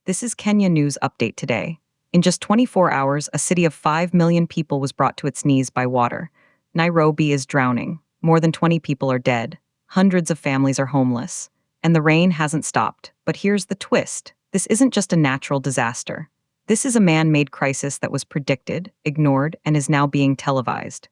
This is Kenya News Update today. In just 24 hours, a city of 5 million people was brought to its knees by water. Nairobi is drowning. More than 20 people are dead. Hundreds of families are homeless. And the rain hasn't stopped. But here's the twist. This isn't just a natural disaster. This is a man-made crisis that was predicted, ignored, and is now being televised.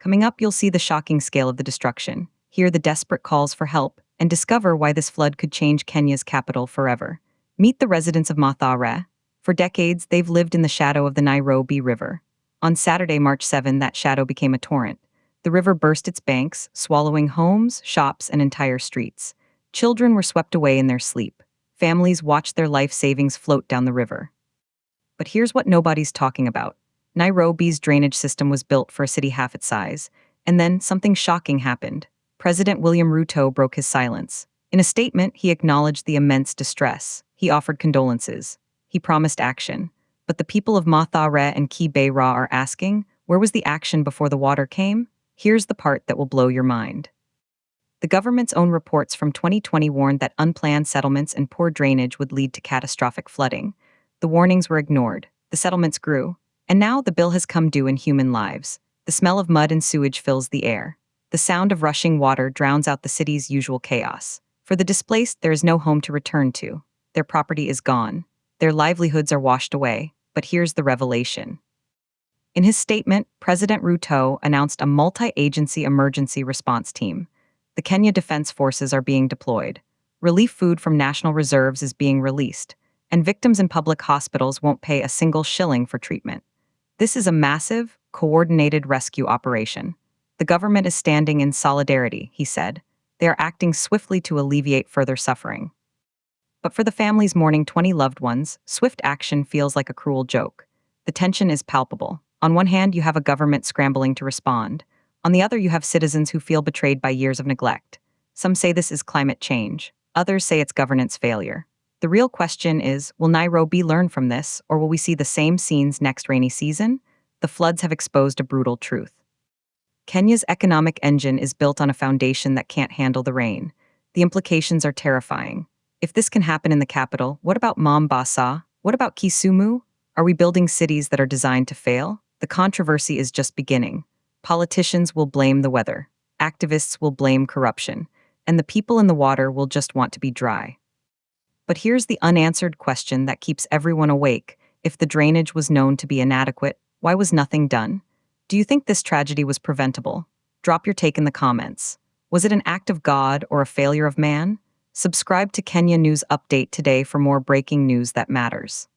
Coming up, you'll see the shocking scale of the destruction, hear the desperate calls for help, and discover why this flood could change Kenya's capital forever. Meet the residents of Mathare. For decades, they've lived in the shadow of the Nairobi River. On Saturday, March 7, that shadow became a torrent. The river burst its banks, swallowing homes, shops, and entire streets. Children were swept away in their sleep. Families watched their life savings float down the river. But here's what nobody's talking about. Nairobi's drainage system was built for a city half its size, and then something shocking happened. President William Ruto broke his silence. In a statement, he acknowledged the immense distress. He offered condolences. He promised action. But the people of Mathare and Kibera are asking, where was the action before the water came? Here's the part that will blow your mind. The government's own reports from 2020 warned that unplanned settlements and poor drainage would lead to catastrophic flooding. The warnings were ignored. The settlements grew. And now the bill has come due in human lives. The smell of mud and sewage fills the air. The sound of rushing water drowns out the city's usual chaos. For the displaced, there is no home to return to. Their property is gone. Their livelihoods are washed away. But here's the revelation. In his statement, President Ruto announced a multi-agency emergency response team. The Kenya Defense Forces are being deployed. Relief food from national reserves is being released. And victims in public hospitals won't pay a single shilling for treatment. This is a massive, coordinated rescue operation. The government is standing in solidarity, he said. They are acting swiftly to alleviate further suffering. But for the families mourning 20 loved ones, swift action feels like a cruel joke. The tension is palpable. On one hand, you have a government scrambling to respond. On the other, you have citizens who feel betrayed by years of neglect. Some say this is climate change. Others say it's governance failure. The real question is, will Nairobi learn from this, or will we see the same scenes next rainy season? The floods have exposed a brutal truth. Kenya's economic engine is built on a foundation that can't handle the rain. The implications are terrifying. If this can happen in the capital, what about Mombasa? What about Kisumu? Are we building cities that are designed to fail? The controversy is just beginning. Politicians will blame the weather. Activists will blame corruption. And the people in the water will just want to be dry. But here's the unanswered question that keeps everyone awake. If the drainage was known to be inadequate, why was nothing done? Do you think this tragedy was preventable? Drop your take in the comments. Was it an act of God or a failure of man? Subscribe to Kenya News Update today for more breaking news that matters.